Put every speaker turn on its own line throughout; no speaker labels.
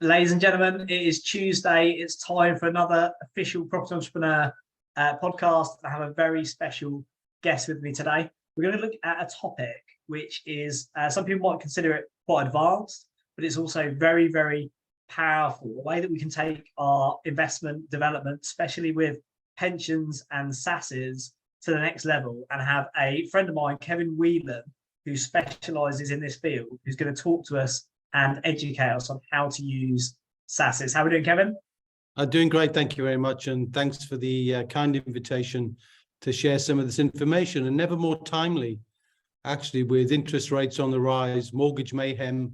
Ladies and gentlemen, it is Tuesday. It's time for another official Property Entrepreneur podcast. I have a very special guest with me today. We're going to look at a topic which is, some people might consider it quite advanced, but it's also very, very powerful. The way that we can take our investment development, especially with pensions and SSASs, to the next level, and have a friend of mine, Kevin Whelan, who specialises in this field, who's going to talk to us and educate us on how to use SSASs. How are we doing, Kevin?
I'm doing great, thank you very much, and thanks for the kind invitation to share some of this information, and never more timely, actually, with interest rates on the rise, mortgage mayhem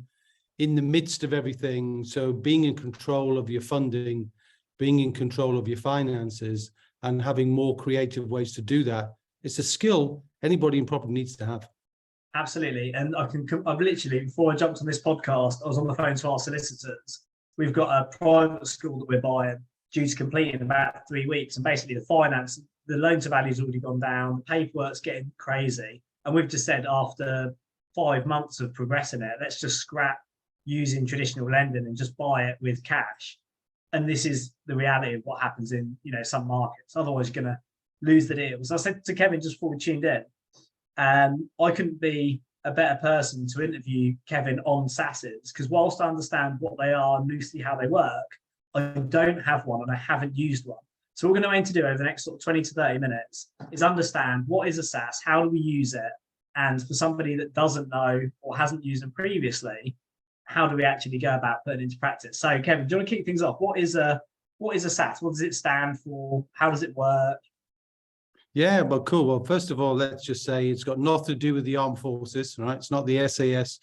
in the midst of everything. So being in control of your funding, being in control of your finances, and having more creative ways to do that, it's a skill anybody in property needs to have.
Absolutely. And I've literally, before I jumped on this podcast, I was on the phone to our solicitors. We've got a private school that we're buying, due to complete in about 3 weeks. And basically the finance, the loan to value has already gone down. The paperwork's getting crazy. And we've just said, after 5 months of progressing it, let's just scrap using traditional lending and just buy it with cash. And this is the reality of what happens in, some markets. Otherwise, you're going to lose the deal. So I said to Kevin just before we tuned in, I couldn't be a better person to interview Kevin on SSASs, because whilst I understand what they are and loosely how they work, I don't have one and I haven't used one. So what we're going to aim to do over the next sort of 20 to 30 minutes is understand what is a SSAS, how do we use it, and for somebody that doesn't know or hasn't used them previously, how do we actually go about putting it into practice? So Kevin, do you want to kick things off? What is a SSAS? What does it stand for? How does it work?
Yeah, well, cool. Well, first of all, let's just say it's got nothing to do with the armed forces, right? It's not the SAS.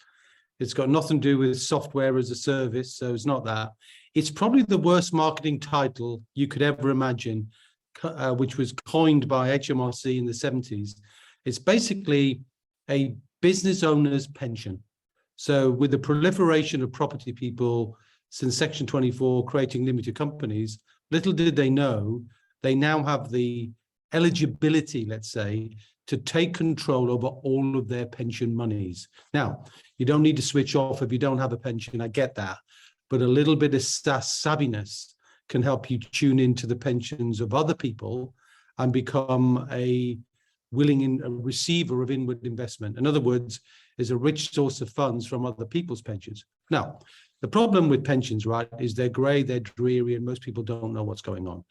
It's got nothing to do with software as a service, so it's not that. It's probably the worst marketing title you could ever imagine, which was coined by HMRC in the 70s. It's basically a business owner's pension. So with the proliferation of property people since Section 24 creating limited companies, little did they know, they now have the eligibility, let's say, to take control over all of their pension monies. Now, you don't need to switch off if you don't have a pension, I get that, but a little bit of savviness can help you tune into the pensions of other people and become a willing receiver of inward investment. In other words, is a rich source of funds from other people's pensions. Now, the problem with pensions, right, is they're grey, they're dreary, and most people don't know what's going on.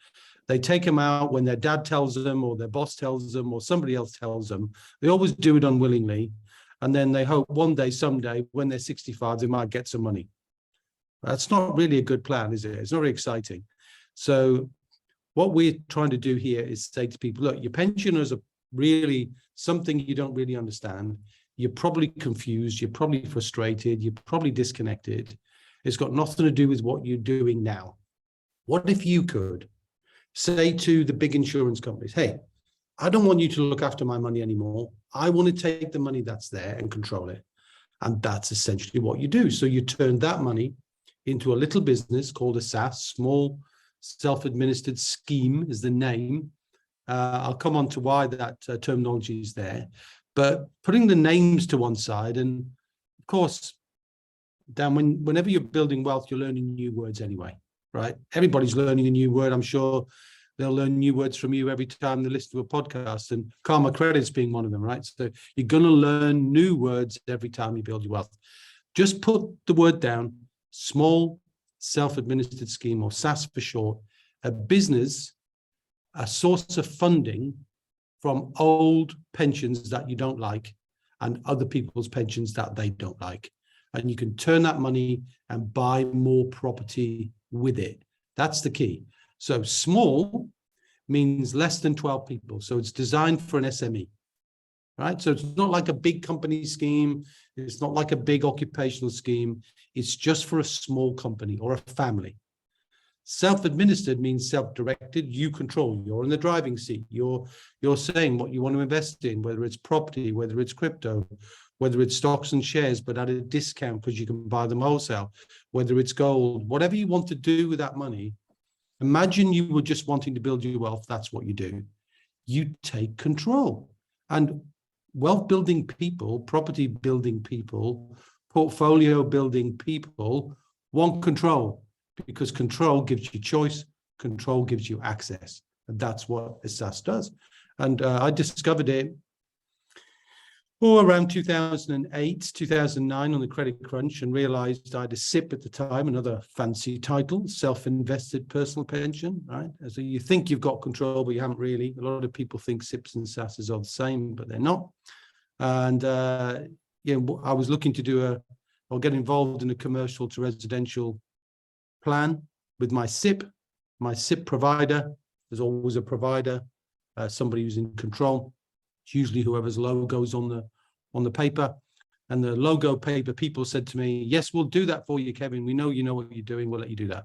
They take them out when their dad tells them, or their boss tells them, or somebody else tells them. They always do it unwillingly. And then they hope one day, someday, when they're 65, they might get some money. That's not really a good plan, is it? It's not very exciting. So what we're trying to do here is say to people, look, your pensioners are really something you don't really understand. You're probably confused. You're probably frustrated. You're probably disconnected. It's got nothing to do with what you're doing now. What if you could say to the big insurance companies, hey, I don't want you to look after my money anymore. I want to take the money that's there and control it. And that's essentially what you do. So you turn that money into a little business called a SSAS, small self-administered scheme is the name. I'll come on to why that terminology is there. But putting the names to one side, and of course, Dan, whenever you're building wealth, you're learning new words anyway. Right? Everybody's learning a new word. I'm sure they'll learn new words from you every time they listen to a podcast, and 𝗘𝗵𝗶𝘀𝗀's being one of them, right? So you're going to learn new words every time you build your wealth. Just put the word down, small self-administered scheme, or SSAS for short, a business, a source of funding from old pensions that you don't like and other people's pensions that they don't like. And you can turn that money and buy more property with it. That's the key. So small means less than 12 people. So it's designed for an SME, right? So it's not like a big company scheme. It's not like a big occupational scheme. It's just for a small company or a family. Self-administered means self-directed. You control. You're in the driving seat. You're saying what you want to invest in, whether it's property, whether it's crypto, whether it's stocks and shares, but at a discount because you can buy them wholesale, whether it's gold, whatever you want to do with that money. Imagine you were just wanting to build your wealth. That's what you do. You take control. And wealth building people, property building people, portfolio building people Want control, because control gives you choice, control gives you access. And that's what a SSAS does. And I discovered it around 2008, 2009 on the Credit Crunch, and realized I had a SIP at the time, another fancy title, self-invested personal pension, right? So you think you've got control, but you haven't really. A lot of people think SIPs and SSASs are the same, but they're not. And I was looking to get involved in a commercial to residential plan with my SIP provider. There's always a provider, somebody who's in control. It's usually whoever's logo's on the paper. And the logo paper people said to me, yes, we'll do that for you, Kevin. We know you know what you're doing. We'll let you do that.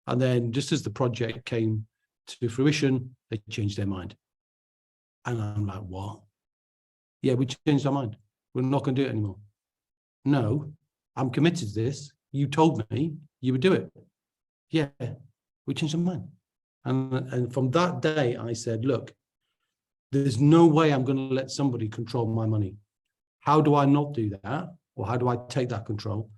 And then just as the project came to fruition, they changed their mind. And I'm like, what? Yeah, we changed our mind. We're not going to do it anymore. No, I'm committed to this. You told me you would do it. Yeah, we changed our mind. And from that day, I said, look, there's no way I'm going to let somebody control my money. How do I not do that? Or how do I take that control?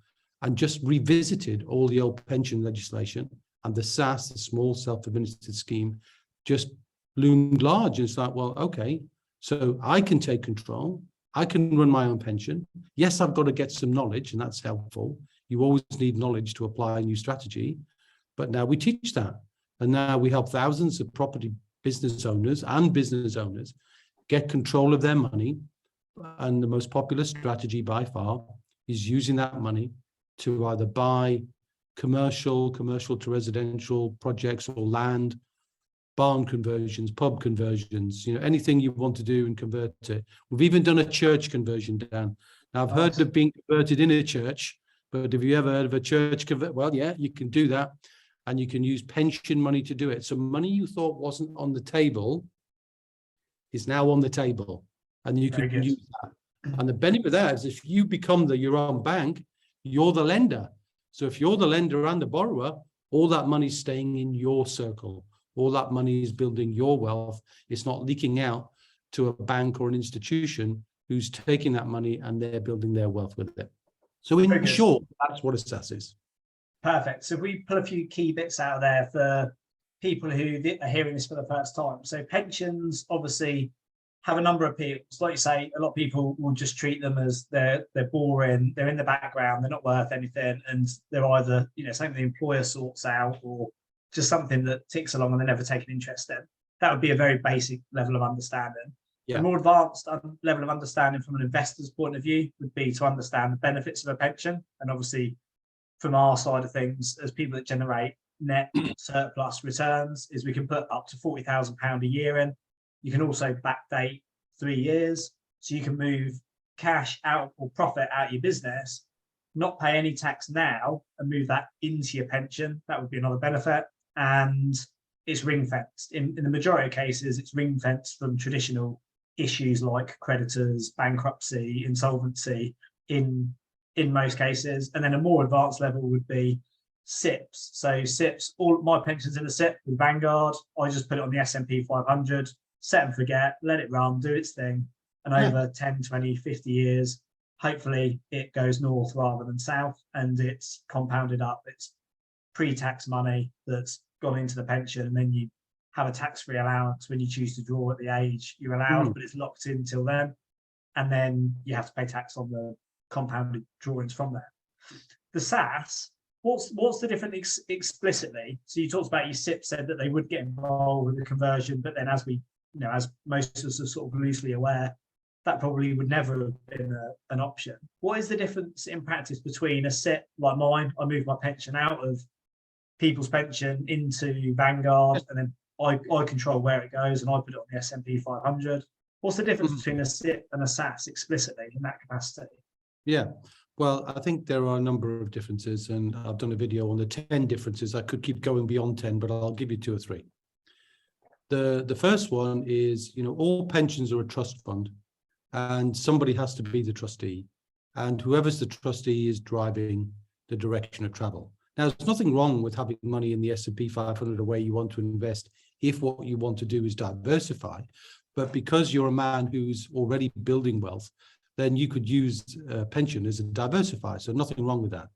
And just revisited all the old pension legislation, and the SSAS, the small self-administered scheme, just loomed large. And it's like, well, okay, so I can take control. I can run my own pension. Yes, I've got to get some knowledge, and that's helpful. You always need knowledge to apply a new strategy. But now we teach that. And now we help thousands of property business owners and business owners get control of their money. And the most popular strategy by far is using that money to either buy commercial to residential projects, or land, barn conversions, pub conversions, anything you want to do and convert it. We've even done a church conversion, Dan. Now, I've heard of being converted in a church, but have you ever heard of a church convert? Well, yeah, you can do that. And you can use pension money to do it. So money you thought wasn't on the table is now on the table, and you can use that. And the benefit of that is if you become your own bank, you're the lender. So if you're the lender and the borrower, all that money is staying in your circle. All that money is building your wealth. It's not leaking out to a bank or an institution who's taking that money and they're building their wealth with it. So in short, that's what a SSAS is.
Perfect. So if we pull a few key bits out of there for people who are hearing this for the first time. So pensions obviously have a number of appeals. Like you say, a lot of people will just treat them as they're boring, they're in the background, they're not worth anything, and they're either something the employer sorts out, or just something that ticks along and they never take an interest in. That would be a very basic level of understanding.
Yeah.
A more advanced level of understanding from an investor's point of view would be to understand the benefits of a pension. And obviously, from our side of things, as people that generate net surplus returns, is we can put up to £40,000 a year in. You can also backdate 3 years, so you can move cash out or profit out of your business, not pay any tax now, and move that into your pension. That would be another benefit. And it's ring fenced. In the majority of cases, it's ring fenced from traditional issues like creditors, bankruptcy, insolvency in most cases. And then a more advanced level would be SIPs. So SIPs, all my pensions in a SIP with Vanguard. I just put it on the S&P 500, set and forget, let it run, do its thing. And over 10, 20, 50 years, hopefully it goes north rather than south, and it's compounded up. It's pre-tax money that's gone into the pension, and then you have a tax-free allowance when you choose to draw at the age you're allowed, but it's locked in till then. And then you have to pay tax on the compounded drawings from there. The SSAS, what's the difference explicitly? So you talked about your SIP said that they would get involved with the conversion, but then as we, as most of us are sort of loosely aware, that probably would never have been an option. What is the difference in practice between a SIP like mine? I moved my pension out of People's Pension into Vanguard, and then I control where it goes, and I put it on the S&P 500. What's the difference between a SIP and a SSAS explicitly in that capacity?
Yeah, well, I think there are a number of differences, and I've done a video on the 10 differences. I could keep going beyond 10, but I'll give you 2 or 3. The first one is, all pensions are a trust fund, and somebody has to be the trustee, and whoever's the trustee is driving the direction of travel. Now, there's nothing wrong with having money in the S&P 500 or where you want to invest if what you want to do is diversify. But because you're a man who's already building wealth, then you could use a pension as a diversifier. So nothing wrong with that.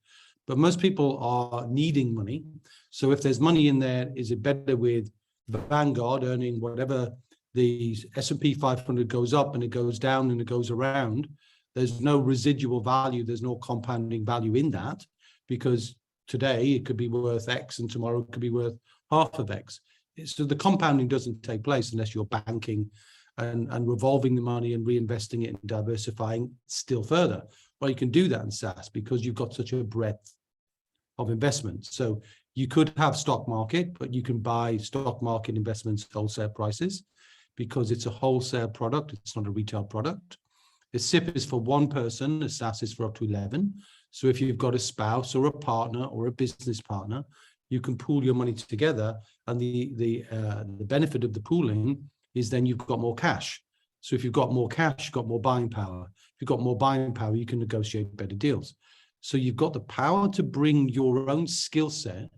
but most people are needing money. So if there's money in there, is it better with Vanguard earning whatever the S&P 500 goes up and it goes down and it goes around? There's no residual value. There's no compounding value in that, because today it could be worth X and tomorrow it could be worth half of X. So the compounding doesn't take place unless you're banking and revolving the money and reinvesting it and diversifying still further. Well, you can do that in SaaS because you've got such a breadth of investments. So you could have stock market, but you can buy stock market investments at wholesale prices because it's a wholesale product. It's not a retail product. A SIP is for one person, a SaaS is for up to 11. So if you've got a spouse or a partner or a business partner, you can pool your money together, and the benefit of the pooling is then you've got more cash. So if you've got more cash, you've got more buying power. If you've got more buying power, you can negotiate better deals. So you've got the power to bring your own skill set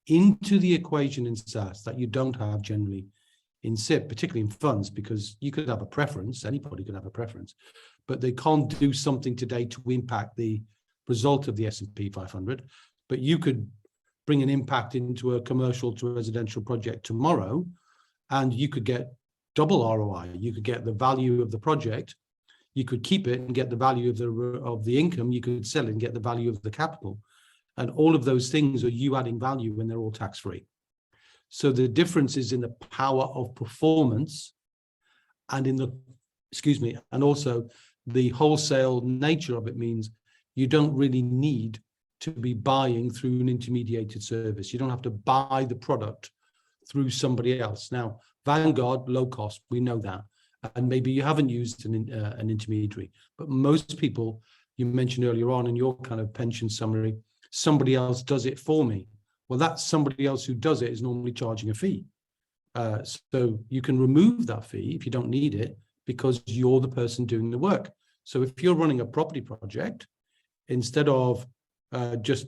into the equation in SaaS that you don't have generally in SIP, particularly in funds, because you could have a preference, anybody could have a preference, but they can't do something today to impact the result of the S&P 500. But you could bring an impact into a commercial to residential project tomorrow, and you could get double ROI. You could get the value of the project, you could keep it and get the value of the income, you could sell it and get the value of the capital. And all of those things are you adding value when they're all tax-free. So the difference is in the power of performance and in the, and also the wholesale nature of it means you don't really need to be buying through an intermediated service. You don't have to buy the product through somebody else. Now, Vanguard, low cost, we know that. And maybe you haven't used an intermediary, but most people, you mentioned earlier on in your kind of pension summary, somebody else does it for me. Well, that somebody else who does it is normally charging a fee. So you can remove that fee if you don't need it because you're the person doing the work. So if you're running a property project, instead of just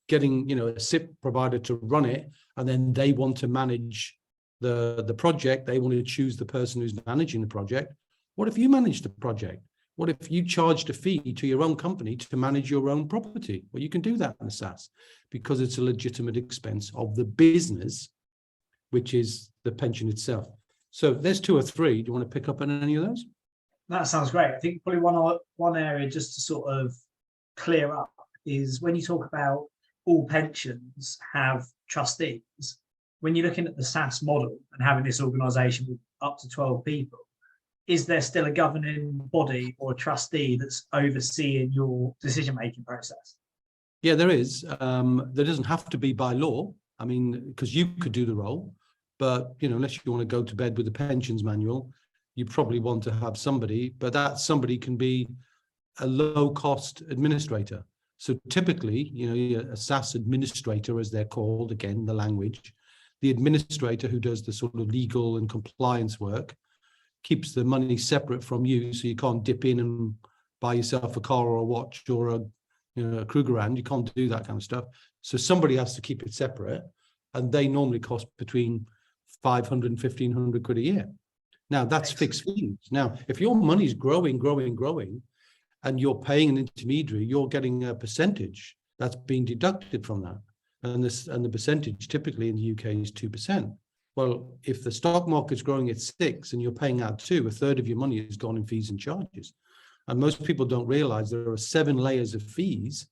getting, a SIP provider to run it, and then they want to manage the project, they want to choose the person who's managing the project. What if you manage the project? What if you charged a fee to your own company to manage your own property? Well, you can do that in the SaaS because it's a legitimate expense of the business, which is the pension itself. So there's 2 or 3. Do you want to pick up on any of those?
That sounds great. I think probably one area just to sort of clear up is when you talk about all pensions have trustees, when you're looking at the SaaS model and having this organisation with up to 12 people, is there still a governing body or a trustee that's overseeing your decision-making process?
Yeah, there is. There doesn't have to be by law. I mean, because you could do the role, but unless you want to go to bed with the pensions manual, you probably want to have somebody, but that somebody can be a low-cost administrator. So typically, a SaaS administrator, as they're called, again, the language, the administrator who does the sort of legal and compliance work, keeps the money separate from you, so you can't dip in and buy yourself a car or a watch or a Krugerrand. You can't do that kind of stuff. So somebody has to keep it separate, and they normally cost between 500 and 1,500 quid a year. Now that's fixed fees. Now, if your money's growing, and you're paying an intermediary, you're getting a percentage that's being deducted from that, and the percentage typically in the UK is 2%. Well, if the stock market's growing at 6 and you're paying out 2, a third of your money is gone in fees and charges. And most people don't realize there are 7 layers of fees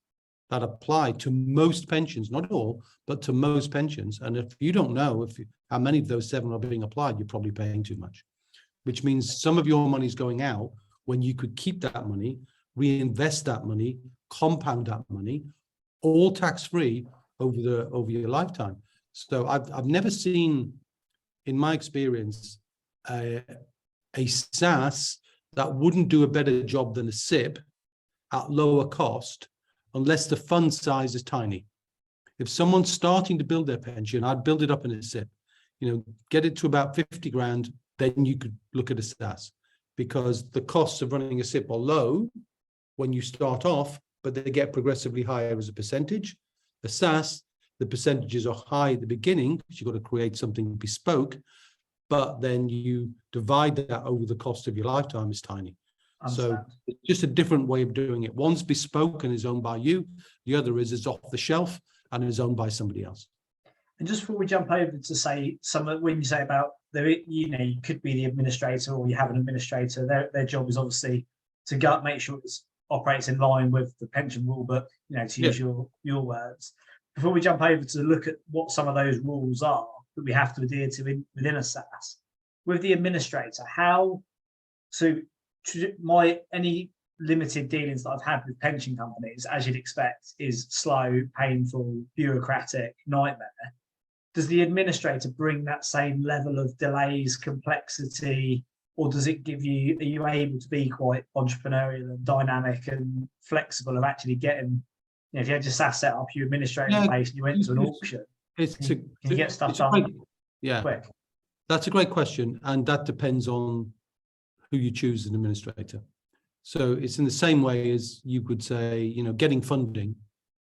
that apply to most pensions, not all, but to most pensions. And if you don't know how many of those 7 are being applied, you're probably paying too much, which means some of your money is going out when you could keep that money, reinvest that money, compound that money, all tax-free over your lifetime. So I've never seen, in my experience, a SaaS that wouldn't do a better job than a SIP at lower cost unless the fund size is tiny. If someone's starting to build their pension, I'd build it up in a SIP, get it to about 50 grand, then you could look at a SaaS, because the costs of running a SIP are low when you start off, but they get progressively higher as a percentage. A SaaS, the percentages are high at the beginning because you've got to create something bespoke, but then you divide that over the cost of your lifetime is tiny. So it's just a different way of doing it. One's bespoke and is owned by you. The other is off the shelf and is owned by somebody else.
And just before we jump over to say when you say about you could be the administrator or you have an administrator, their job is obviously to make sure it operates in line with the pension rule book, to use your words. Before we jump over to look at what some of those rules are that we have to adhere to within a SSAS, with the administrator, any limited dealings that I've had with pension companies, as you'd expect, is slow, painful, bureaucratic nightmare. Does the administrator bring that same level of delays, complexity, or does it are you able to be quite entrepreneurial and dynamic and flexible of actually getting, if you had your SSAS set up, you administrator in place and you went to an auction, can you get stuff done quick?
That's a great question. And that depends on who you choose as an administrator. So it's in the same way as you could say, getting funding.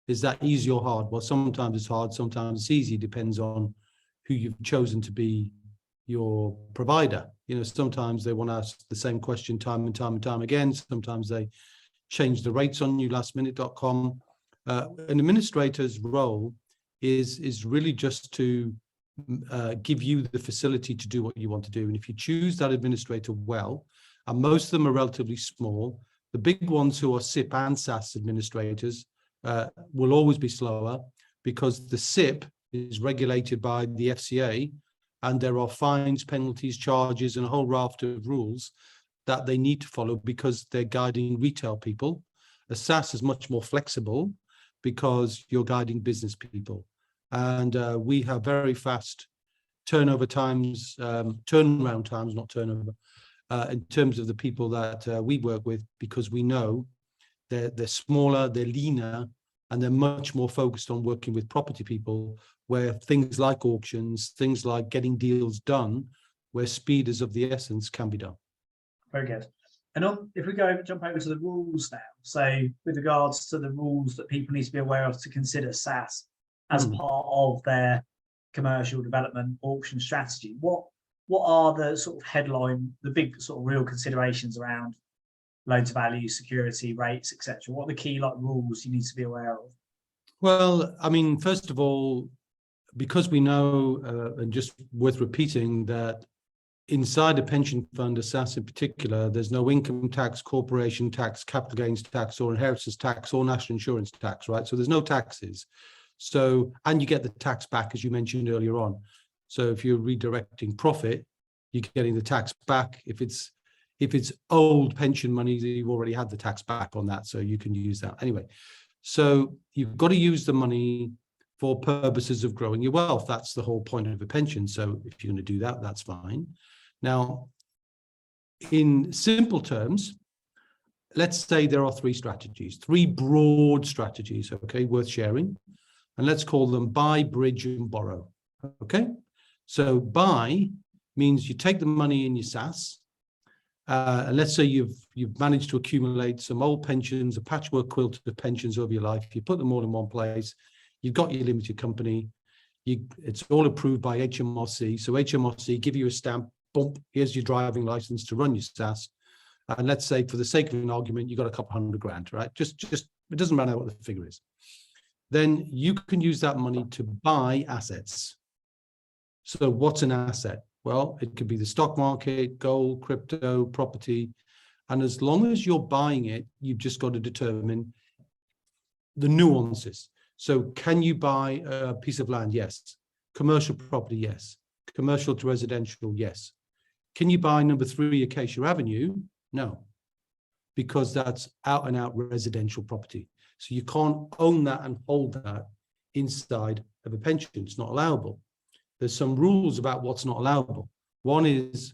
Is that easy or hard? Well, sometimes it's hard, sometimes it's easy. Depends on who you've chosen to be your provider. Sometimes they want to ask the same question time and time again. Sometimes they change the rates on you lastminute.com. An administrator's role is really just to give you the facility to do what you want to do. And if you choose that administrator well, and most of them are relatively small, the big ones who are SIP and SSAS administrators will always be slower because the SIP is regulated by the FCA and there are fines, penalties, charges, and a whole raft of rules that they need to follow because they're guiding retail people. A SSAS is much more flexible because you're guiding business people. And we have very fast turnaround times, not turnover, in terms of the people that we work with, because we know they're smaller, they're leaner, and they're much more focused on working with property people, where things like auctions, things like getting deals done, where speed is of the essence, can be done.
Very good. And if we jump over to the rules now, so with regards to the rules that people need to be aware of to consider SSAS as part of their commercial development auction strategy, what are the sort of the big sort of real considerations around loan to value, security, rates, etc.? What are the key rules you need to be aware of?
Well, I mean, first of all, because we know, and just worth repeating, that inside a pension fund, a SSAS in particular, there's no income tax, corporation tax, capital gains tax, or inheritance tax, or national insurance tax, right? So there's no taxes. So, and you get the tax back, as you mentioned earlier on. So if you're redirecting profit, you're getting the tax back. If it's old pension money, you've already had the tax back on that, so you can use that. Anyway, so you've got to use the money for purposes of growing your wealth. That's the whole point of a pension. So if you're going to do that, that's fine. Now, in simple terms, let's say there are three broad strategies, okay, worth sharing. And let's call them buy, bridge, and borrow, okay? So buy means you take the money in your SSAS, and let's say you've managed to accumulate some old pensions, a patchwork quilt of pensions over your life. You put them all in one place. You've got your limited company. It's all approved by HMRC. So HMRC give you a stamp. Boom, here's your driving license to run your SSAS. And let's say, for the sake of an argument, you got a couple $100,000, right? Just it doesn't matter what the figure is. Then you can use that money to buy assets. So what's an asset? Well, it could be the stock market, gold, crypto, property. And as long as you're buying it, you've just got to determine the nuances. So can you buy a piece of land? Yes. Commercial property? Yes. Commercial to residential? Yes. Can you buy number 3 Acacia Avenue? No, because that's out and out residential property. So you can't own that and hold that inside of a pension. It's not allowable. There's some rules about what's not allowable. One is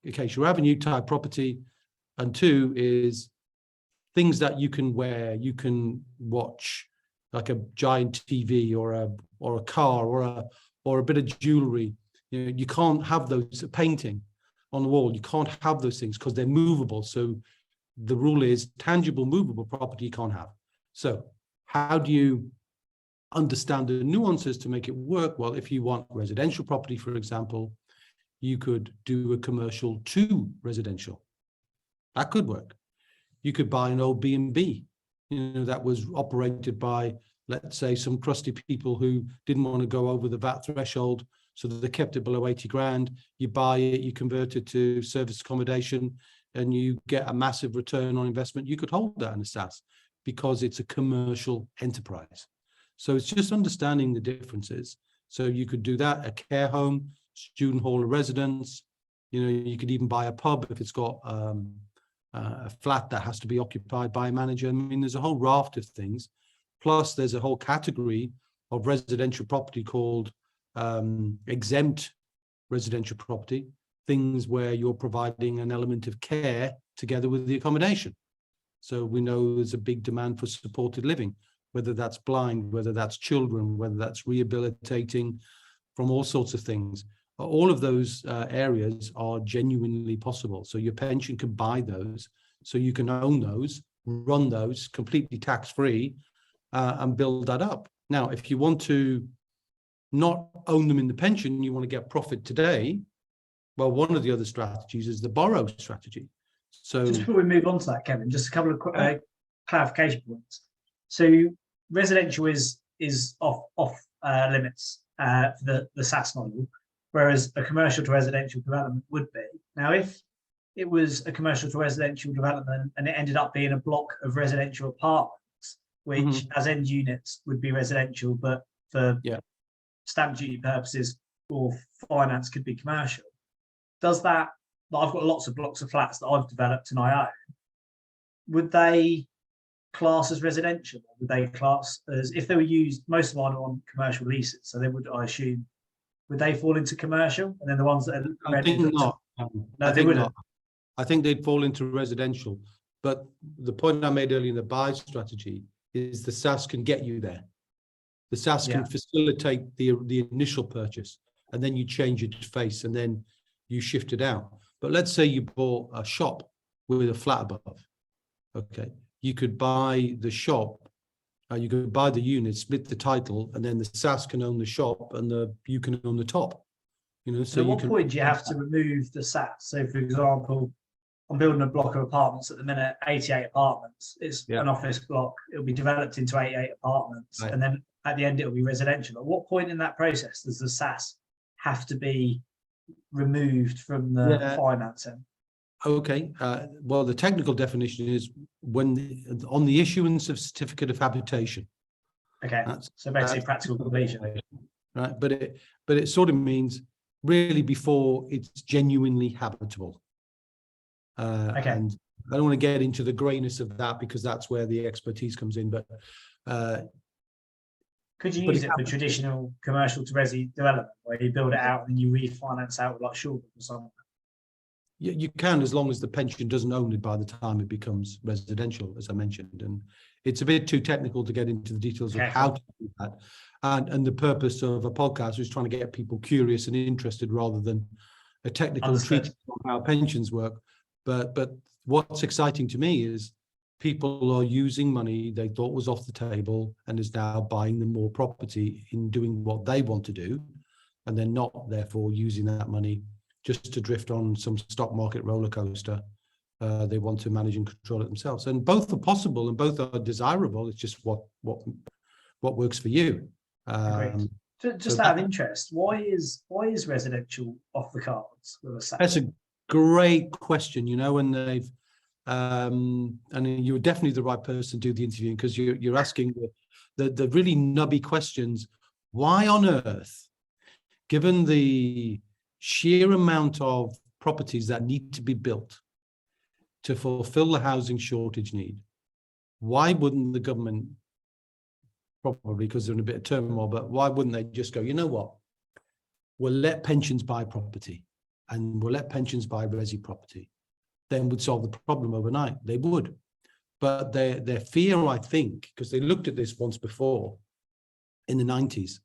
Acacia Avenue type property, and 2 is things that you can wear, you can watch, like a giant TV or a car or a bit of jewelry. You can't have those. A painting on the wall, you can't have those things because they're movable. So the rule is tangible, movable property you can't have. So how do you understand the nuances to make it work? Well, if you want residential property, for example, you could do a commercial to residential. That could work. You could buy an old B&B, that was operated by, let's say, some crusty people who didn't want to go over the VAT threshold, so that they kept it below 80 grand. You buy it, you convert it to service accommodation, and you get a massive return on investment. You could hold that in a SSAS because it's a commercial enterprise. So it's just understanding the differences. So you could do that, a care home, student hall of residence. You could even buy a pub if it's got a flat that has to be occupied by a manager. I mean, there's a whole raft of things. Plus, there's a whole category of residential property called exempt residential property, things where you're providing an element of care together with the accommodation. So we know there's a big demand for supported living, whether that's blind, whether that's children, whether that's rehabilitating from all sorts of things. All of those areas are genuinely possible. So your pension can buy those, so you can own those, run those completely tax-free, and build that up. Now, if you want to not own them in the pension, you want to get profit today, well, one of the other strategies is the borrow strategy. So
just before we move on to that, Kevin, just a couple of clarification points. So residential is off limits for the SSAS model, whereas a commercial to residential development would be. Now, if it was a commercial to residential development and it ended up being a block of residential apartments, which as end units would be residential, but for stamp duty purposes or finance could be commercial, does that, I've got lots of blocks of flats that I've developed and I own, would they class as residential? Or would they class as, if they were used, most of mine are on commercial leases, so they would, I assume, would they fall into commercial? And then the ones that are
I think not.
No, they wouldn't.
I think they'd fall into residential. But the point I made earlier in the buy strategy is the SSAS can get you there. The SSAS can facilitate the initial purchase, and then you change its face, and then you shift it out. But let's say you bought a shop with a flat above. Okay, you could buy the shop, you could buy the unit, split the title, and then the SSAS can own the shop, and you can own the top. So
at what point do you have to remove the SSAS? So, for example, I'm building a block of apartments at the minute, 88 apartments. It's an office block. It'll be developed into 88 apartments, and then at the end it'll be residential. At what point in that process does the SSAS have to be removed from the financing?
Okay. Well, the technical definition is when on the issuance of certificate of habitation.
Okay. So basically practical completion.
Right. But it sort of means really before it's genuinely habitable.
Okay.
And I don't want to get into the grayness of that because that's where the expertise comes in. But
could you use it for traditional commercial to resi development, where you build it out and then you refinance out with like 𝗁𝗵𝗶𝘀 or something?
You can, as long as the pension doesn't own it by the time it becomes residential, as I mentioned. And it's a bit too technical to get into the details of how to do that. And the purpose of a podcast is trying to get people curious and interested rather than a technical treatment on how pensions work. But what's exciting to me is people are using money they thought was off the table and is now buying them more property in doing what they want to do. And they're not therefore using that money just to drift on some stock market roller coaster. They want to manage and control it themselves. And both are possible and both are desirable. It's just what works for you.
Just out of interest, why is residential off the cards with a SSAS?
That's a great question, and they've and you're definitely the right person to do the interviewing because you're asking the really nubby questions. Why on earth, given the sheer amount of properties that need to be built to fulfill the housing shortage need, why wouldn't the government, probably because they're in a bit of turmoil, but why wouldn't they just go, you know what, we'll let pensions buy property and we'll let pensions buy resi property, then would solve the problem overnight? They would. But their fear, I think, because they looked at this once before in the 90s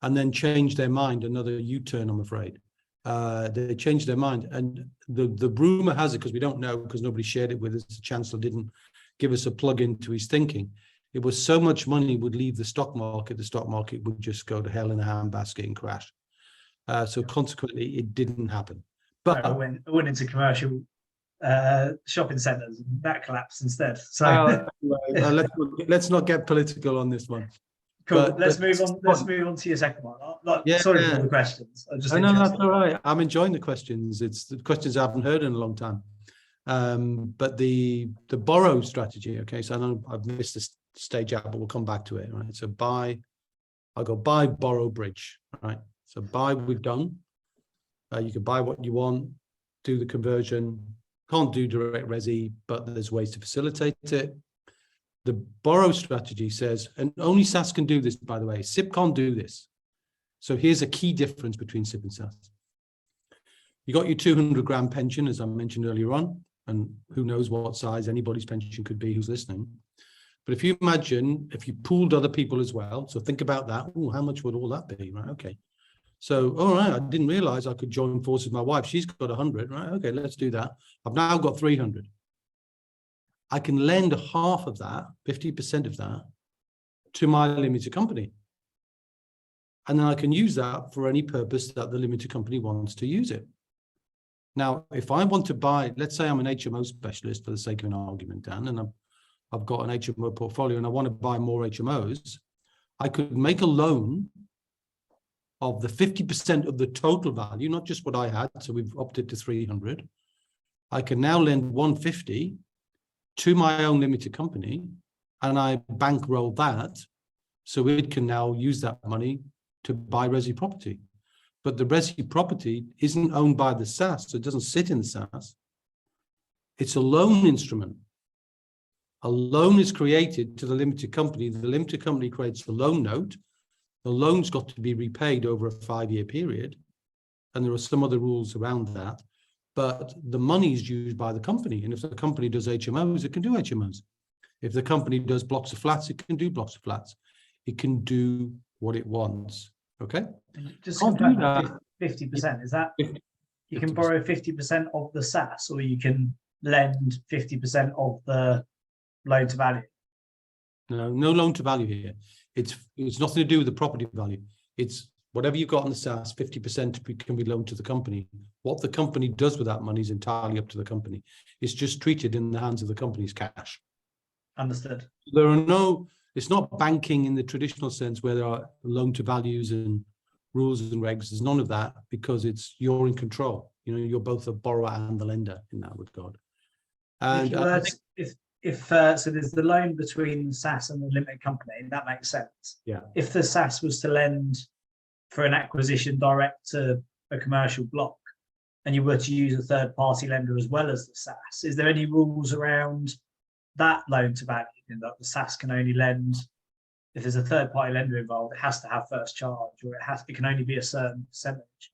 and then changed their mind, another U-turn, I'm afraid. They changed their mind. And the rumor has it, because we don't know, because nobody shared it with us, the Chancellor didn't give us a plug into his thinking. It was so much money would leave the stock market would just go to hell in a handbasket and crash. So consequently, it didn't happen. But
it went into commercial shopping centres, and that collapsed instead. So
let's not get political on this one.
cool. Let's move on. Let's move on to your second one. Sorry for all the questions. I'm just
no, that's all right. I'm enjoying the questions. It's the questions I haven't heard in a long time. But the borrow strategy. Okay, so I know I've missed this stage out, but we'll come back to it. Right. So I'll go buy, borrow, bridge. Right. So buy, we've done. You can buy what you want, do the conversion. Can't do direct resi, but there's ways to facilitate it. The borrow strategy says, and only SSAS can do this, by the way. SIP can't do this. So here's a key difference between SIP and SSAS. You got your 200 grand pension, as I mentioned earlier on, and who knows what size anybody's pension could be who's listening. But if you imagine, if you pooled other people as well, so think about that. Oh, how much would all that be? Right, okay. So, all right, I didn't realize I could join forces with my wife. She's got 100, right? Okay, let's do that. I've now got 300. I can lend half of that, 50% of that, to my limited company. And then I can use that for any purpose that the limited company wants to use it. Now, if I want to buy, let's say I'm an HMO specialist for the sake of an argument, Dan, and I've got an HMO portfolio and I want to buy more HMOs, I could make a loan of the 50% of the total value, not just what I had, so we've upped it to 300. I can now lend 150 to my own limited company, and I bankroll that, so it can now use that money to buy resi property. But the resi property isn't owned by the SSAS, so it doesn't sit in the SSAS. It's a loan instrument. A loan is created to the limited company. The limited company creates the loan note. The loan's got to be repaid over a 5-year period, and there are some other rules around that. But the money is used by the company, and if the company does HMOs, it can do HMOs. If the company does blocks of flats, it can do blocks of flats. It can do what it wants. Okay.
Just do that. 50%. Is that you can borrow 50% of the SSAS, or you can lend 50% of the loan to value?
No loan to value here. It's nothing to do with the property value. It's whatever you've got in the SSAS, 50% can be loaned to the company. What the company does with that money is entirely up to the company. It's just treated in the hands of the company's cash.
Understood.
There are it's not banking in the traditional sense where there are loan to values and rules and regs. There's none of that, because you're in control. You're both the borrower and the lender in that regard. And
so there's the loan between SSAS and the limited company, that makes sense.
Yeah.
If the SSAS was to lend for an acquisition direct to a commercial block, and you were to use a third-party lender as well as the SSAS, is there any rules around that loan to value? That the SSAS can only lend, if there's a third-party lender involved, it has to have first charge, or it can only be a certain percentage?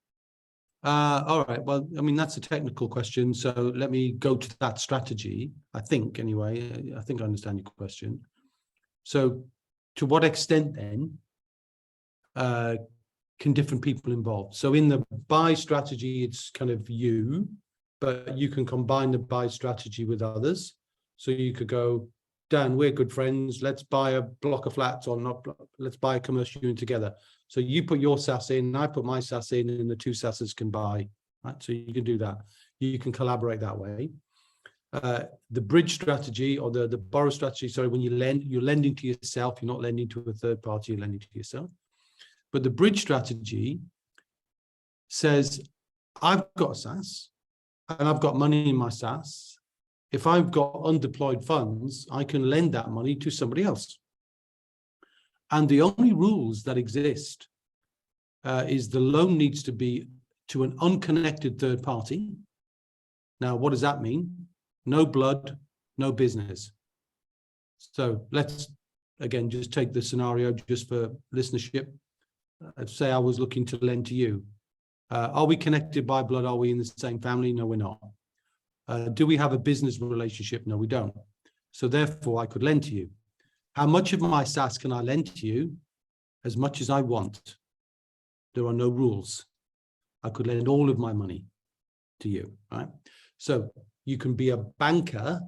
All right. Well, I mean, that's a technical question. So let me go to that strategy. I think I understand your question. So to what extent then can different people involve? So in the buy strategy, it's kind of you, but you can combine the buy strategy with others. So you could go, Dan, we're good friends. Let's buy a block of flats, or not. Let's buy a commercial unit together. So you put your SSAS in, I put my SSAS in, and the two SSASs can buy. Right. So you can do that. You can collaborate that way. The bridge strategy, or the borrow strategy. Sorry, when you lend, you're lending to yourself. You're not lending to a third party. You're lending to yourself. But the bridge strategy says, I've got a SSAS, and I've got money in my SSAS. If I've got undeployed funds, I can lend that money to somebody else. And the only rules that exist is the loan needs to be to an unconnected third party. Now, what does that mean? No blood, no business. So let's, again, just take the scenario just for listenership. Say I was looking to lend to you. Are we connected by blood? Are we in the same family? No, we're not. Do we have a business relationship? No, we don't. So therefore, I could lend to you. How much of my SSAS can I lend to you? As much as I want. There are no rules. I could lend all of my money to you, right? So you can be a banker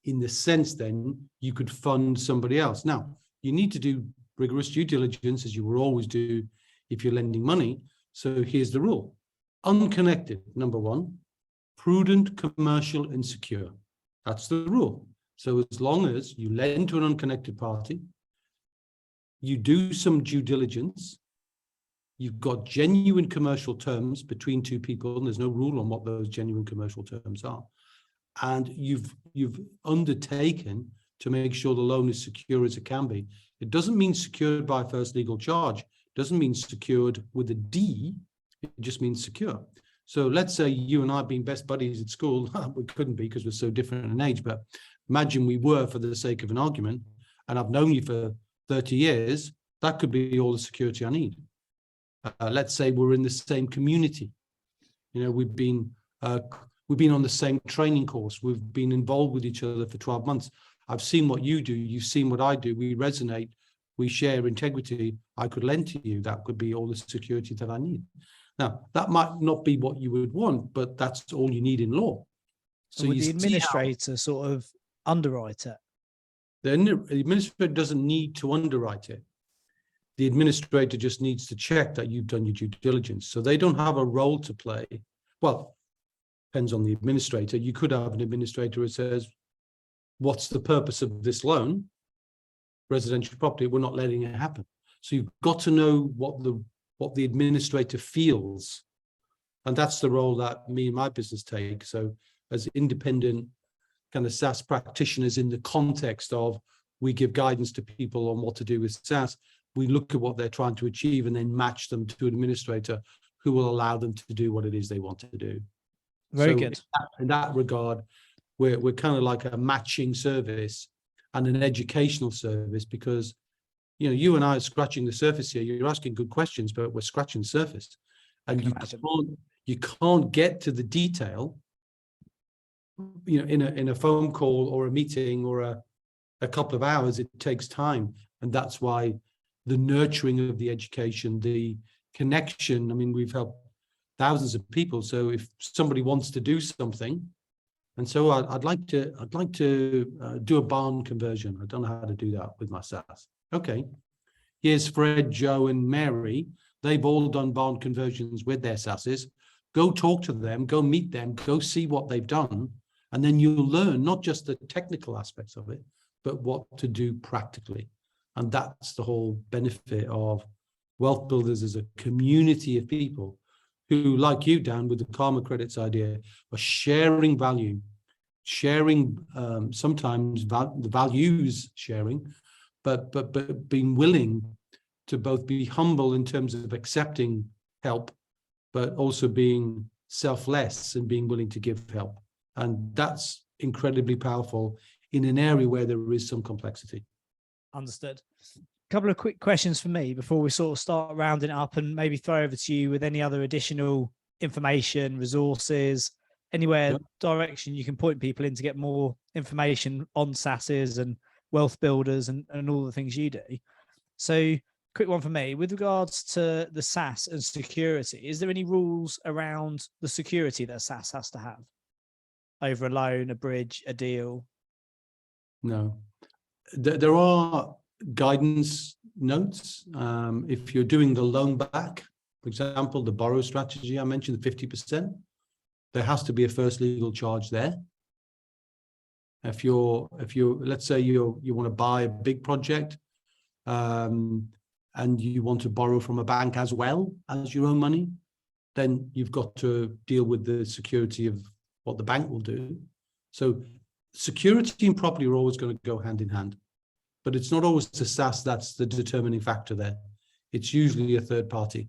in the sense then you could fund somebody else. Now, you need to do rigorous due diligence, as you will always do if you're lending money. So here's the rule. Unconnected, number one. prudent, commercial, and secure. That's the rule. So as long as you lend to an unconnected party, you do some due diligence, you've got genuine commercial terms between two people, and there's no rule on what those genuine commercial terms are, and you've undertaken to make sure the loan is secure as it can be. It doesn't mean secured by first legal charge. It doesn't mean secured with a D. It just means secure. So let's say you and I being best buddies at school, we couldn't be because we're so different in age, but imagine we were for the sake of an argument, and I've known you for 30 years, that could be all the security I need. Let's say we're in the same community. You know, we've been on the same training course. We've been involved with each other for 12 months. I've seen what you do. You've seen what I do. We resonate. We share integrity. I could lend to you. That could be all the security that I need. Now, that might not be what you would want, but that's all you need in law.
So would the administrator sort of underwrite it?
The administrator doesn't need to underwrite it. The administrator just needs to check that you've done your due diligence. So they don't have a role to play. Well, depends on the administrator. You could have an administrator who says, what's the purpose of this loan? Residential property, we're not letting it happen. So you've got to know what the administrator feels. And that's the role that me and my business take. So as independent kind of SaaS practitioners in the context of we give guidance to people on what to do with SaaS, we look at what they're trying to achieve and then match them to an administrator who will allow them to do what it is they want to do.
Very good.
In that regard, we're kind of like a matching service and an educational service, because you know, you and I are scratching the surface here. You're asking good questions, but we're scratching the surface, and you can't get to the detail, you know, in a phone call or a meeting or a couple of hours. It takes time, and that's why the nurturing of the education, the connection. I mean, we've helped thousands of people. So if somebody wants to do something, and so I'd like to do a barn conversion. I don't know how to do that with my SaaS. Okay, here's Fred, Joe, and Mary. They've all done barn conversions with their SaaSes. Go talk to them, go meet them, go see what they've done, and then you'll learn not just the technical aspects of it, but what to do practically. And that's the whole benefit of WealthBuilders as a community of people who, like you, Dan, with the karma credits idea, are sharing value, sharing sometimes the values sharing, but being willing to both be humble in terms of accepting help, but also being selfless and being willing to give help. And that's incredibly powerful in an area where there is some complexity.
Understood. A couple of quick questions for me before we sort of start rounding it up, and maybe throw over to you with any other additional information, resources, anywhere, direction you can point people in to get more information on SaaSes and WealthBuilders and all the things you do. So quick one for me, with regards to the SaaS and security, is there any rules around the security that a SaaS has to have over a loan, a bridge, a deal? No.
There are guidance notes. If you're doing the loan back, for example, the borrow strategy I mentioned, the 50%, there has to be a first legal charge there. If you're let's say you want to buy a big project, and you want to borrow from a bank as well as your own money, then you've got to deal with the security of what the bank will do. So security and property are always going to go hand in hand, but it's not always the SaaS that's the determining factor there. It's usually a third party.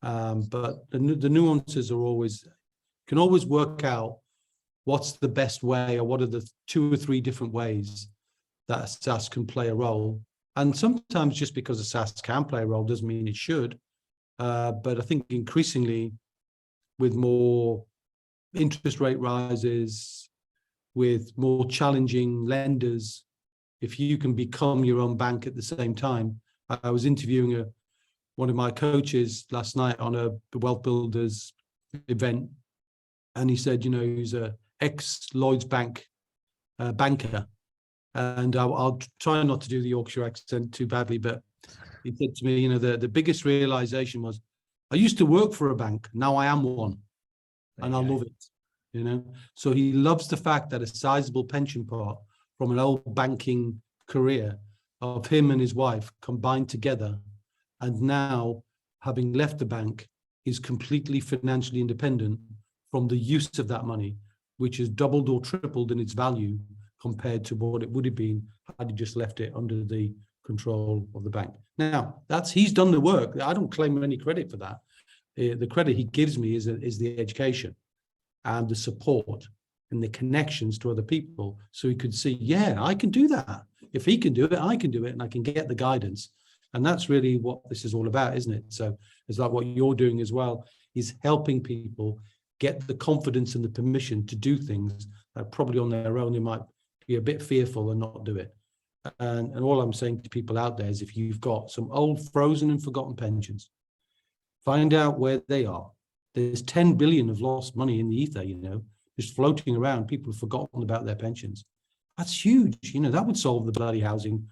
But the nuances are always, can always work out what's the best way, or what are the 2 or 3 different ways that a SaaS can play a role. And sometimes just because a SaaS can play a role doesn't mean it should. But I think increasingly, with more interest rate rises, with more challenging lenders, if you can become your own bank at the same time. I was interviewing one of my coaches last night on a WealthBuilders event, and he said, you know, he's a ex-Lloyds Bank banker. And I'll try not to do the Yorkshire accent too badly, but he said to me, you know, the biggest realization was, I used to work for a bank, now I am one, and I love it. you know. So he loves the fact that a sizable pension pot from an old banking career of him and his wife combined together, and now having left the bank, is completely financially independent from the use of that money, which has doubled or tripled in its value compared to what it would have been had he just left it under the control of the bank. Now, he's done the work. I don't claim any credit for that. The credit he gives me is the education and the support and the connections to other people. So he could see, yeah, I can do that. If he can do it, I can do it, and I can get the guidance. And that's really what this is all about, isn't it? So it's like what you're doing as well, is helping people get the confidence and the permission to do things that probably on their own they might be a bit fearful and not do it. And all I'm saying to people out there is, if you've got some old frozen and forgotten pensions, find out where they are. There's 10 billion of lost money in the ether, you know, just floating around. People have forgotten about their pensions. That's huge. You know, that would solve the bloody housing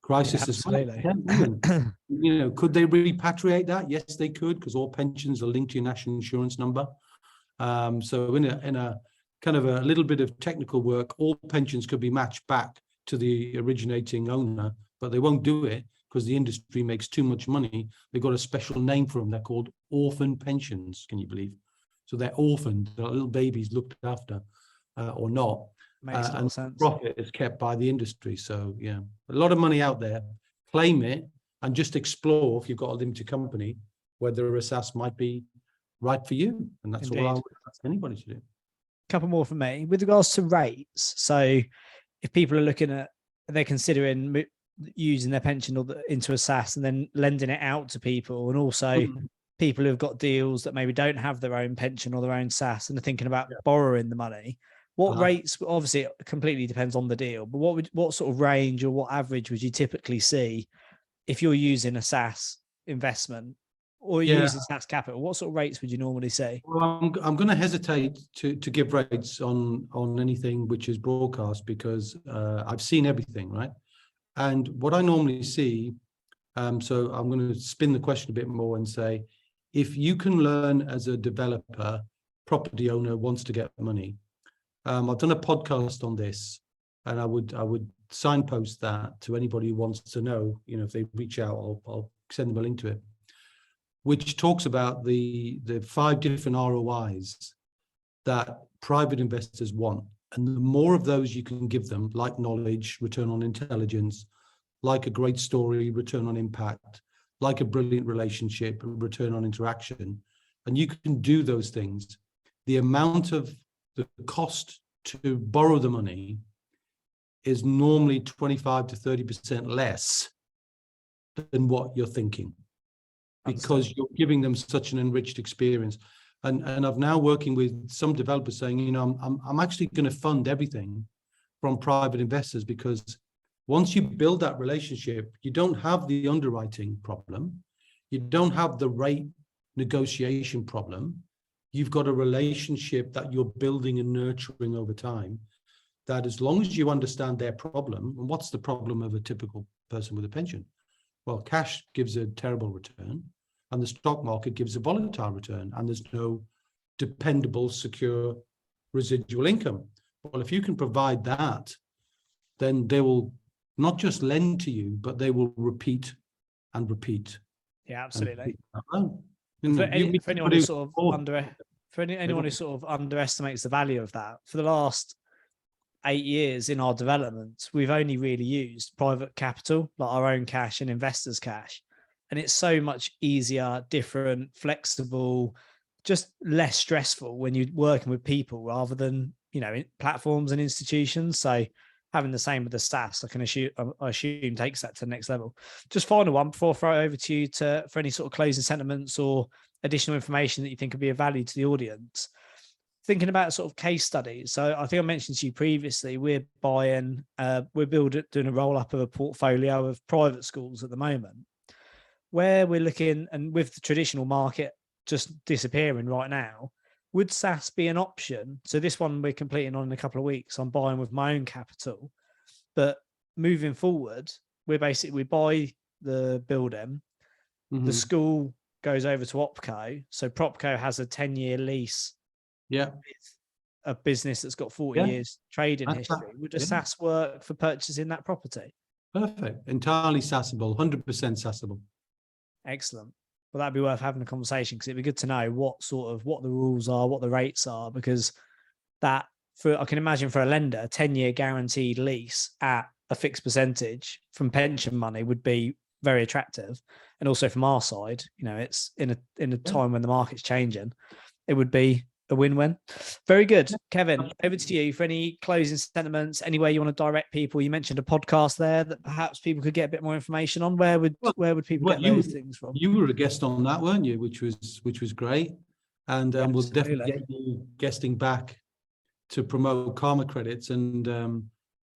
crisis.
Yeah, absolutely.
As well. You know, could they repatriate that? Yes, they could, because all pensions are linked to your national insurance number. So in a kind of a little bit of technical work, all pensions could be matched back to the originating owner, but they won't do it because the industry makes too much money. They've got a special name for them. They're called orphan pensions. Can you believe? So they're orphaned, they're little babies looked after or not.
Makes a lot of sense.
Profit is kept by the industry. So yeah, a lot of money out there. Claim it and just explore, if you've got a limited company, whether a SSAS might be right for you. And that's
Indeed.
all I would ask anybody to do.
Couple more from me with regards to rates. So if people are looking at, they're considering using their pension into a SSAS and then lending it out to people, and also people who've got deals that maybe don't have their own pension or their own SSAS and are thinking about borrowing the money. What rates? Obviously, it completely depends on the deal, but what sort of range or what average would you typically see if you're using a SSAS investment or you're using SSAS capital? What sort of rates would you normally see?
Well, I'm going to hesitate to give rates on anything which is broadcast, because I've seen everything, right? And what I normally see, so I'm going to spin the question a bit more and say, if you can learn as a developer, property owner wants to get money. I've done a podcast on this, and I would signpost that to anybody who wants to know. You know, if they reach out, I'll send them a link to it, which talks about the 5 different ROIs that private investors want. And the more of those you can give them, like knowledge, return on intelligence, like a great story, return on impact, like a brilliant relationship, return on interaction, and you can do those things, the amount of the cost to borrow the money is normally 25 to 30% less than what you're thinking, because you're giving them such an enriched experience. And I've now working with some developers saying, you know, I'm actually going to fund everything from private investors, because once you build that relationship, you don't have the underwriting problem, you don't have the rate negotiation problem. You've got a relationship that you're building and nurturing over time, that as long as you understand their problem, and what's the problem of a typical person with a pension? Well, cash gives a terrible return, and the stock market gives a volatile return, and there's no dependable, secure residual income. Well, if you can provide that, then they will not just lend to you, but they will repeat and repeat.
Yeah, absolutely.
For
anyone who sort of underestimates the value of that, for the last 8 years in our development, we've only really used private capital, like our own cash and investors' cash. And it's so much easier, different, flexible, just less stressful when you're working with people rather than, you know, platforms and institutions. So having the same with the SSAS, I assume takes that to the next level. Just final one before I throw it over to you for any sort of closing sentiments or additional information that you think could be of value to the audience. Thinking about sort of case studies. So I think I mentioned to you previously, we're doing a roll up of a portfolio of private schools at the moment, where we're looking, and with the traditional market just disappearing right now, would SSAS be an option? So this one we're completing on in a couple of weeks. I'm buying with my own capital, but moving forward, we buy the building, the school goes over to OpCo. So PropCo has a 10-year lease a business that's got 40 years trading
That's
history. Would a
yeah.
SaaS work for purchasing that property?
Perfect. Entirely SaaSable, 100% SaaSable.
Excellent. Well, that'd be worth having a conversation, because it'd be good to know what the rules are, what the rates are, because that, I can imagine for a lender, a 10-year guaranteed lease at a fixed percentage from pension money would be very attractive. And also from our side, it's in a time when the market's changing, it would be a win-win. Very good. Kevin, over to you for any closing sentiments, anywhere you want to direct people. You mentioned a podcast there that perhaps people could get a bit more information on. Where would people get those things from?
You were a guest on that, weren't you? Which was great. And we'll definitely get you guesting back to promote Karma credits. And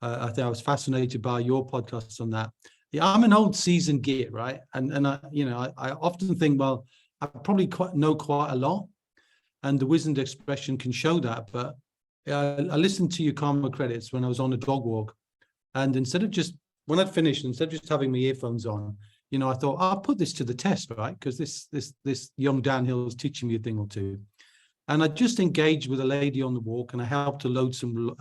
I think I was fascinated by your podcasts on that. Yeah, I'm an old seasoned git, right? And I often think, well, I probably know quite a lot, and the wisdom expression can show that. But I listened to your Karma credits when I was on a dog walk, and when I'd finished, instead of just having my earphones on, I thought, I'll put this to the test, right? Because this young Dan Hill is teaching me a thing or two. And I just engaged with a lady on the walk, and I helped to load some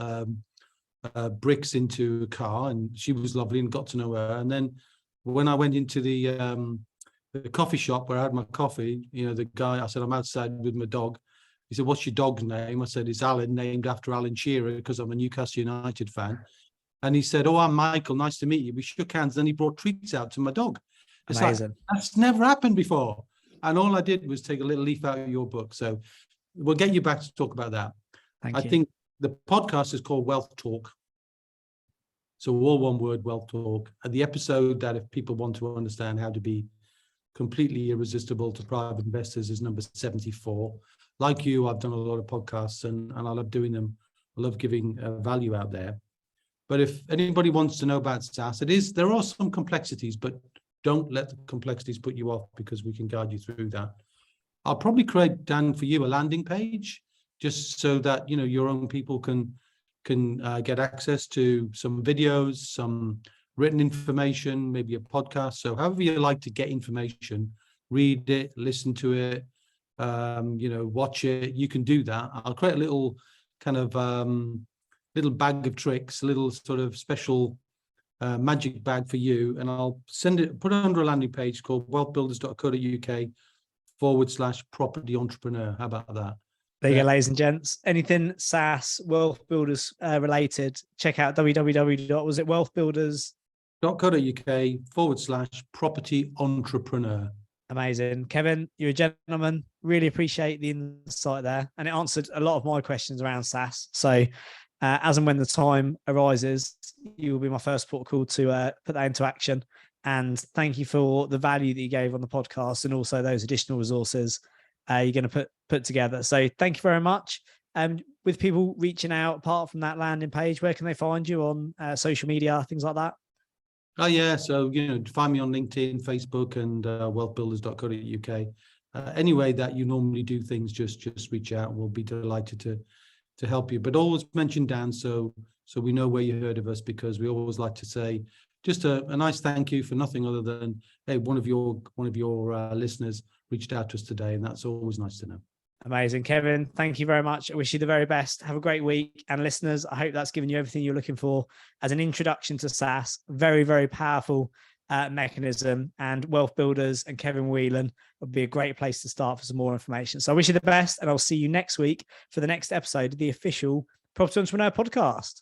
bricks into a car, and she was lovely and got to know her. And then when I went into the coffee shop where I had my coffee, the guy, I said, I'm outside with my dog. He said, what's your dog's name? I said, it's Alan, named after Alan Shearer, because I'm a Newcastle United fan. And he said, oh, I'm Michael, nice to meet you. We shook hands, and he brought treats out to my dog. It's
amazing.
Like, that's never happened before. And all I did was take a little leaf out of your book. So we'll get you back to talk about that.
Thank you.
I think the podcast is called Wealth Talk. So all one word, Wealth Talk. And the episode that, if people want to understand how to be completely irresistible to private investors, is number 74. Like you, I've done a lot of podcasts, and I love doing them. I love giving value out there. But if anybody wants to know about SaaS, there are some complexities, but don't let the complexities put you off, because we can guide you through that. I'll probably create, Dan, for you a landing page, just so that your own people can get access to some videos, some written information, maybe a podcast. So however you like to get information, read it, listen to it, watch it, you can do that. I'll create a little kind of little bag of tricks, a little sort of special magic bag for you, and I'll put it under a landing page called wealthbuilders.co.uk/property entrepreneur. How about that?
There you go, ladies and gents. Anything SaaS, Wealth Builders related, check out
wealthbuilders.co.uk/property entrepreneur.
Amazing. Kevin, you're a gentleman. Really appreciate the insight there. And it answered a lot of my questions around SaaS. So as and when the time arises, you will be my first port of call to put that into action. And thank you for the value that you gave on the podcast, and also those additional resources you're going to put together. So thank you very much. With people reaching out, apart from that landing page, where can they find you on social media, things like that?
Oh yeah, so find me on LinkedIn, Facebook, and wealthbuilders.co.uk. Any way that you normally do things, just reach out. We'll be delighted to help you. But always mention Dan, so we know where you heard of us, because we always like to say just a nice thank you for nothing other than, hey, one of your listeners reached out to us today, and that's always nice to know.
Amazing. Kevin, thank you very much. I wish you the very best. Have a great week. And listeners, I hope that's given you everything you're looking for as an introduction to SaaS. Very, very powerful mechanism, and Wealth Builders and Kevin Whelan would be a great place to start for some more information. So I wish you the best, and I'll see you next week for the next episode of the official Property Entrepreneur Podcast.